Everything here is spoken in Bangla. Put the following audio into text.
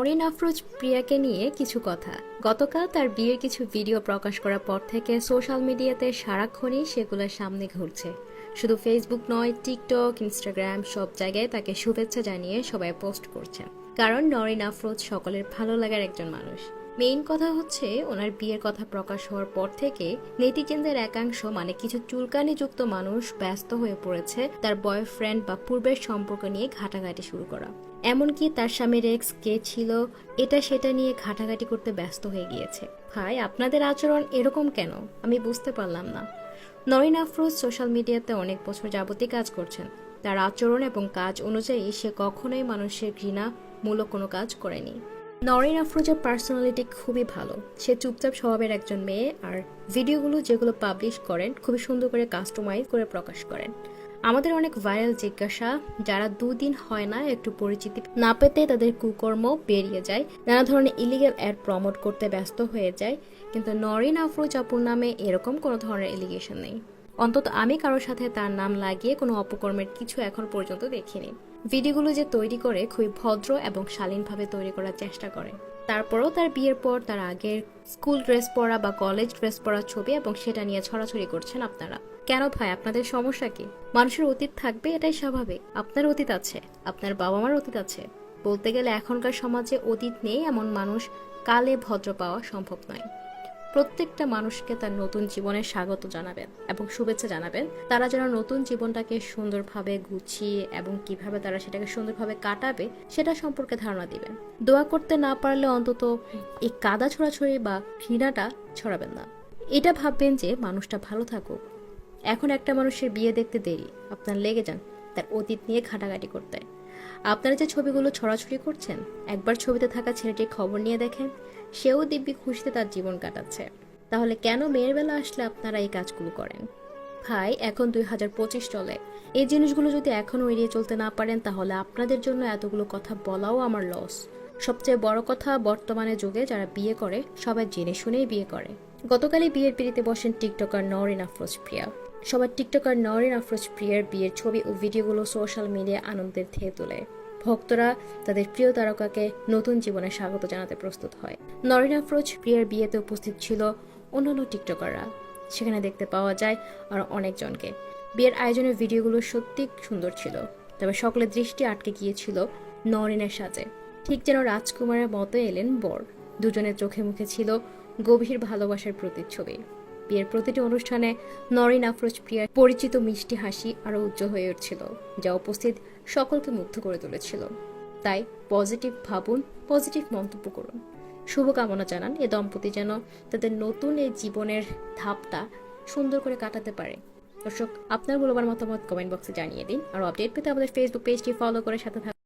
নওরিন আফরোজ প্রিয়াকে নিয়ে কিছু কথা। গতকাল তার বিয়ের কিছু ভিডিও প্রকাশ করার পর থেকে সোশ্যাল মিডিয়াতে সারাক্ষণই সেগুলোর সামনে ঘুরছে। শুধু ফেসবুক নয়, টিকটক, ইনস্টাগ্রাম সব জায়গায় তাকে শুভেচ্ছা জানিয়ে সবাই পোস্ট করছে। কারণ নওরিন আফরোজ সকলের ভালো লাগার একজন মানুষ। মেইন কথা হচ্ছে, ওনার বিয়ের কথা প্রকাশ হওয়ার পর থেকে নেটিজেনদের একাংশ মানে কিছু চুলকানিযুক্ত মানুষ ব্যস্ত হয়ে পড়েছে তার বয়ফ্রেন্ড বা পূর্বের সম্পর্ক নিয়ে ঘাটাঘাটি শুরু করা। এমনকি তার স্বামীর এক্স কে ছিল এটা সেটা নিয়ে ঘাটাঘাটি করতে ব্যস্ত হয়ে গিয়েছে। ভাই, আপনাদের আচরণ এরকম কেন? আমি বুঝতে পারলাম না। নওরিন আফরোজ সোশ্যাল মিডিয়াতে অনেক বছর যাবতীয় কাজ করছেন। তার আচরণ এবং কাজ অনুযায়ী সে কখনোই মানুষের ঘৃণামূলক কোনো কাজ করেনি। নওরিন আফরোজের পার্সোনালিটি খুবই ভালো। সে চুপচাপ স্বভাবের একজন মেয়ে, আর ভিডিওগুলো যেগুলো পাবলিশ করেন খুবই সুন্দর করে কাস্টমাইজ করে প্রকাশ করেন। আমাদের অনেক ভাইরাল জিজ্ঞাসা, যারা দুদিন হয় না একটু পরিচিতি না পেতে তাদের কুকর্ম বেরিয়ে যায়, নানা ধরনের ইলিগেল অ্যাড প্রমোট করতে ব্যস্ত হয়ে যায়, কিন্তু নওরিন আফরোজ আপুর নামে এরকম কোনো ধরনের এলিগেশন নেই। অন্তত আমি কারোর সাথে তার নাম লাগিয়ে কোনো অপকর্মের কিছু এখন পর্যন্ত দেখিনি। ভিডিওগুলো যে তৈরি করে খুবই ভদ্র এবং শালীনভাবে তৈরি করার চেষ্টা করে। তারপরও তার বিয়ের পর তার আগের স্কুল ড্রেস পরা বা কলেজ ড্রেস পরা ছবি এবং সেটা নিয়ে ছড়াছড়ি করছেন আপনারা। কেন ভাই, আপনাদের সমস্যা কি? মানুষের অতীত থাকবে, এটাই স্বাভাবিক। আপনার অতীত আছে, আপনার বাবা মার অতীত আছে। বলতে গেলে এখনকার সমাজে অতীত নেই এমন মানুষ কালে ভদ্র পাওয়া সম্ভব নয়। প্রত্যেকটা মানুষকে তার নতুন জীবনে স্বাগত জানাবেন এবং শুভেচ্ছা জানাবেন। তারা যেন নতুন জীবনটাকে সুন্দরভাবে গুছিয়ে এবং কিভাবে তারা সেটাকে সুন্দরভাবে কাটাবে সেটা সম্পর্কে ধারণা দিবেন। দোয়া করতে না পারলে অন্তত এই কাদা ছড়াছড়ি বা ঘৃণাটা ছড়াবেন না। এটা ভাববেন যে মানুষটা ভালো থাকুক। এখন একটা মানুষের বিয়ে দেখতে দেরি, আপনার লেগে যান তার অতীত নিয়ে ঘাটাঘাটি করতে। আপনারা যে ছবিগুলো ছড়াছড়ি করছেন, একবার ছবিতে থাকা ছেলেটির খবর নিয়ে দেখেন, সেও দিব্যি খুশিতে তার জীবন কাটাচ্ছে। তাহলে কেন মেয়ের বেলা আসলে আপনারা এই কাজগুলো করেন? ভাই, এখন 2025 চলে। এই জিনিসগুলো যদি এখনো এড়িয়ে চলতে না পারেন, তাহলে আপনাদের জন্য এতগুলো কথা বলাও আমার লস। সবচেয়ে বড় কথা, বর্তমানে যুগে যারা বিয়ে করে সবাই জেনে শুনেই বিয়ে করে। গতকালই বিয়ের পিড়িতে বসেন টিকটকার নওরিন আফরোজ প্রিয়া। সবার টিকটকার নওরিন আফরোজ প্রিয়ার বিয়ের ছবি ও ভিডিওগুলো সোশ্যাল মিডিয়া আনন্দের ঢেউ তোলে। ভক্তরা তাদের প্রিয় তারকাকে নতুন জীবনে স্বাগত জানাতে প্রস্তুত হয়। নওরিন আফরোজ প্রিয়ার বিয়েতে উপস্থিত ছিল অন্যান্য টিকটকাররা। সেখানে দেখতে পাওয়া যায় আরো অনেকজনকে। বিয়ের আয়োজনের ভিডিওগুলো সত্যি সুন্দর ছিল, তবে সকলের দৃষ্টি আটকে গিয়েছিল নওরিনের সাজে। ঠিক যেন রাজকুমারের মতো এলেন বর। দুজনের চোখে মুখে ছিল গভীর ভালোবাসার প্রতিচ্ছবি। বিয়ের প্রতিটি অনুষ্ঠানে নওরিন আফরোজ প্রিয়ার পরিচিত মিষ্টি হাসি আরো উজ্জ্বল হয়ে উঠছিল, যা উপস্থিত সকলকে মুগ্ধ করে তুলেছিল। তাই পজিটিভ ভাবুন, পজিটিভ মন্তব্য করুন। শুভকামনা জানান এ দম্পতি যেন তাদের নতুন এই জীবনের ধাপটা সুন্দর করে কাটাতে পারে। দর্শক, আপনার মূল্যবান মতামত কমেন্ট বক্সে জানিয়ে দিন। আর আপডেট পেতে আমাদের ফেসবুক পেজটি ফলো করে সাথে থাকুন।